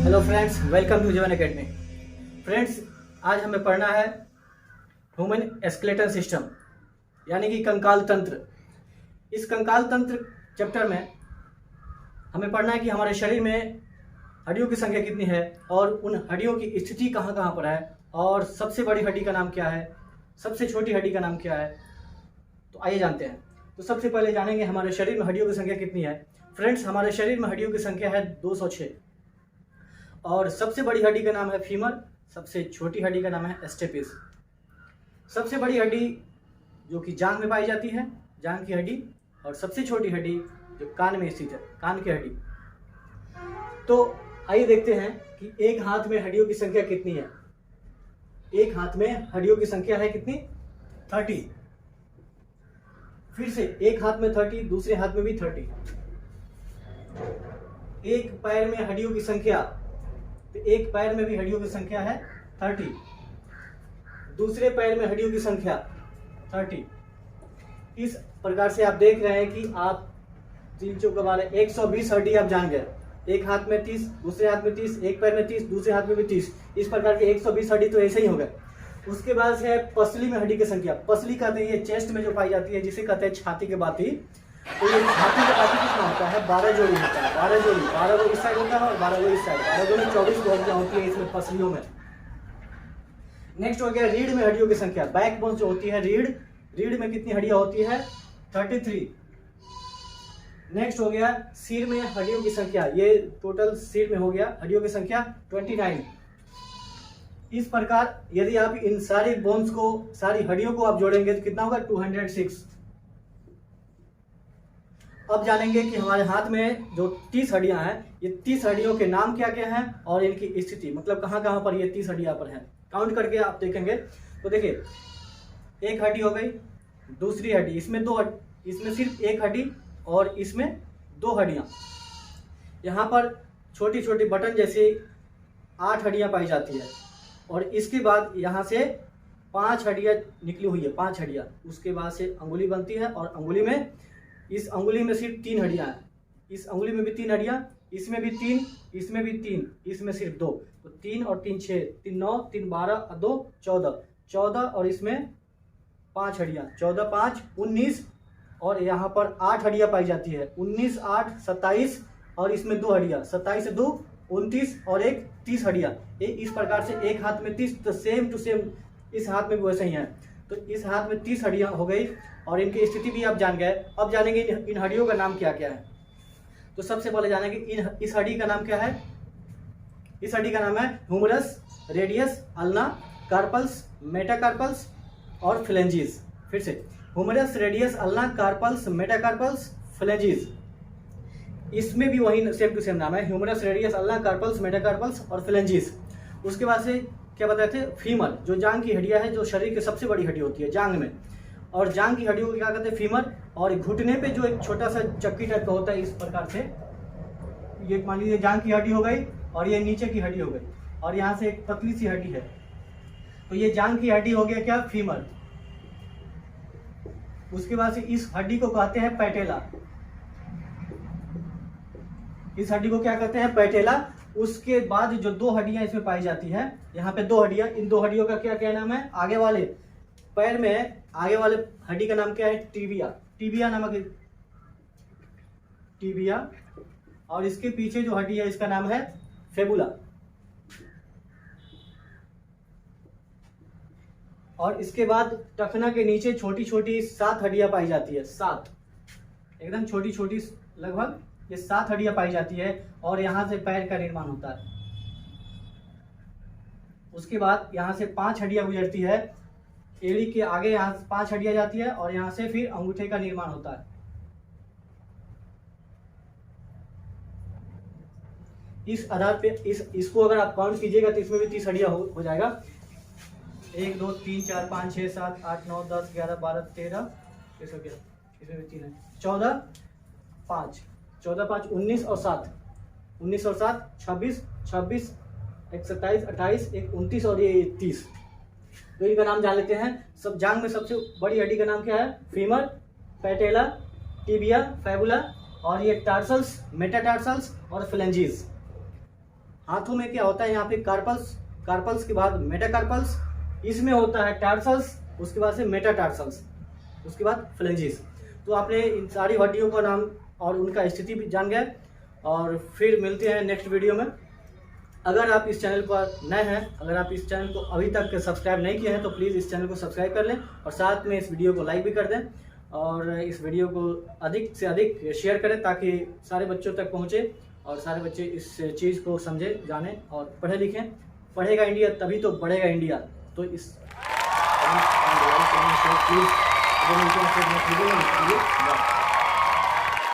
Hello friends, welcome to जीवन academy. Friends, आज हमें पढ़ना है ह्यूमन स्केलेटल सिस्टम यानी कि कंकाल तंत्र। इस कंकाल तंत्र चैप्टर में हमें पढ़ना है कि हमारे शरीर में हड्डियों की संख्या कितनी है और उन हड्डियों की स्थिति कहाँ कहाँ पर है और सबसे बड़ी हड्डी का नाम क्या है, सबसे छोटी हड्डी का नाम क्या है। तो आइए जानते हैं। तो सबसे पहले जानेंगे हमारे शरीर में हड्डियों की संख्या कितनी है। फ्रेंड्स, हमारे शरीर में हड्डियों की संख्या है 206 और सबसे बड़ी हड्डी का नाम है फीमर, सबसे छोटी हड्डी का नाम है स्टेपिस। सबसे बड़ी हड्डी जो कि जांघ में पाई जाती है, जांघ की हड्डी, और सबसे छोटी हड्डी जो कान में स्थित है, कान की हड्डी। तो आइए देखते हैं कि एक हाथ में हड्डियों की संख्या कितनी है। एक हाथ में हड्डियों की संख्या है कितनी? 30। फिर से एक हाथ में 30, दूसरे हाथ में भी 30। एक पैर में हड्डियों की संख्या, तो एक पैर में भी हड्डियों की संख्या है 30। दूसरे पैर में हड्डियों की संख्या 30। इस प्रकार से आप देख रहे हैं कि आप 3 चौके वाले 120 हड्डी आप जान गए। एक हाथ में 30, दूसरे हाथ में 30, एक पैर में 30, दूसरे हाथ में भी 30। इस प्रकार के 120 हड्डी तो ऐसे ही हो गए। उसके बाद है पसली में हड्डी की संख्या। पसली कहते हैं ये चेस्ट में जो पाई जाती है, जिसे कहते हैं छाती के बाती। तो ये छाती का बाती कितना होता है? 12 जोड़ी होता है। 12 जोड़ी, 12 गो इस साइड होता है और 12 गो इस साइड। 12 गो में 24 हड्डियां होती है इसमें पसलियों में। नेक्स्ट हो गया रीढ़ में हड्डियों की संख्या। बैकबोन जो होती है रीढ़, रीढ़ में कितनी हड्डियां होती है? 33। नेक्स्ट हो गया सिर में हड्डियों की संख्या। ये टोटल सिर में हो गया हड्डियों की संख्या 29। इस प्रकार यदि आप इन सारी बोन्स को, सारी हड्डियों को आप जोड़ेंगे तो कितना होगा? 206। अब जानेंगे कि हमारे हाथ में जो 30 हड्डियां हैं, ये 30 हड्डियों के नाम क्या क्या हैं और इनकी स्थिति, मतलब कहाँ कहाँ पर ये 30 हड्डियां पर हैं। काउंट करके आप देखेंगे तो देखिए, एक हड्डी हो गई, दूसरी हड्डी, इसमें इसमें सिर्फ एक हड्डी और इसमें 2 हड्डियां। यहाँ पर छोटी छोटी बटन जैसी 8 हड्डियां पाई जाती है और इसके बाद यहाँ से 5 हड्डियां निकली हुई है, 5 हड्डियां। उसके बाद से अंगुली बनती है और अंगुली में, इस अंगुली में सिर्फ 3 हड्डियां हैं। इस अंगुली में भी 3 हड्डियां, इसमें भी 3, इसमें भी 3, इसमें सिर्फ 2। तो 3 और 3 6, 3 9, 3 12 और 2 14, 14 और इसमें 5 हड्डियां, 14 5 19 और यहाँ पर 8 हड्डियां पाई जाती है। 19 8 27 और इसमें 2 हड्डियां, 27 से 2 29 और एक 30 हड्डियां। इस प्रकार से एक हाथ में 30, तो सेम टू सेम इस हाथ में भी वैसे ही है। तो इस हाथ में 30 हड्डियां हो गई और इनकी स्थिति भी आप जान गए। अब जानेंगे इन हड्डियों का नाम क्या क्या है। तो सबसे पहले जानेंगे इस हड्डी का नाम क्या है। इस हड्डी का नाम है humerus, radius, ulna, carpals, metacarpals और फ्लेंजिस। फिर से humerus, radius, ulna, carpals, metacarpals, phalanges. इसमें भी वही सेम टू सेम नाम है, humerus, radius, ulna, carpals, metacarpals और फ्लेंजिस। उसके बाद से क्या बताए थे? फीमर, जो जांघ की हड्डियां है, जो शरीर की सबसे बड़ी हड्डी होती है जांघ में, और जांघ की हड्डियों को क्या कहते हैं? फीमर। और घुटने पे जो एक छोटा सा चक्की टाइप का होता है, इस प्रकार से, ये मान लीजिए जांघ की हड्डी हो गई और ये नीचे की हड्डी हो गई और यहाँ से एक पतली सी हड्डी है, तो ये जांघ की हड्डी हो गया क्या? फीमर। उसके बाद से इस हड्डी को कहते हैं पैटेला। इस हड्डी को क्या कहते हैं? पैटेला। उसके बाद जो 2 हड्डियां इसमें पाई जाती है, यहाँ पे 2 हड्डियां, इन 2 हड्डियों का क्या क्या नाम है? आगे वाले पैर में आगे वाले हड्डी का नाम क्या है? टिबिया। टिबिया नामक, टिबिया। और इसके पीछे जो हड्डी है इसका नाम है फेबुला। और इसके बाद टखना के नीचे छोटी छोटी 7 हड्डियां पाई जाती है। 7 एकदम छोटी छोटी, लगभग ये 7 हड्डियां पाई जाती है और यहां से पैर का निर्माण होता है। उसके बाद यहां से 5 हड्डियां गुजरती है, एड़ी के आगे यहाँ 5 हड्डियां जाती है और यहाँ से फिर अंगूठे का निर्माण होता है। इस आधार पे इसको अगर आप काउंट कीजिएगा तो इसमें भी 30 हड्डियां हो जाएगा। 1 2 3 4 5 6 7 8 9 10 11 12 13, इसमें भी 3 है, 14 5, 14 5 19 और 7, 19 और 7 26, 26 एक 27 28 एक 29 और ये 30। तो इनका नाम जान लेते हैं। सब जांघ में सबसे बड़ी हड्डी का नाम क्या है? फीमर, पैटेला, टिबिया, फैबुला और ये टार्सल्स, मेटाटार्सल्स और फ्लेंजिस। हाथों में क्या होता है, यहाँ पे कार्पल्स, कार्पल्स के बाद मेटाकार्पल्स, इसमें होता है टार्सल्स, उसके बाद से मेटाटार्सल्स, उसके बाद फ्लेंजिस। तो आपने इन सारी हड्डियों का नाम और उनका स्थिति भी जान गए, और फिर मिलते हैं नेक्स्ट वीडियो में। अगर आप इस चैनल पर नए हैं, अगर आप इस चैनल को अभी तक सब्सक्राइब नहीं किए हैं तो प्लीज़ इस चैनल को सब्सक्राइब कर लें, और साथ में इस वीडियो को लाइक भी कर दें, और इस वीडियो को अधिक से अधिक शेयर करें ताकि सारे बच्चों तक पहुँचे और सारे बच्चे इस चीज़ को समझें, जानें और पढ़े लिखें। पढ़ेगा इंडिया तभी तो बढ़ेगा इंडिया। तो इस प्लीज़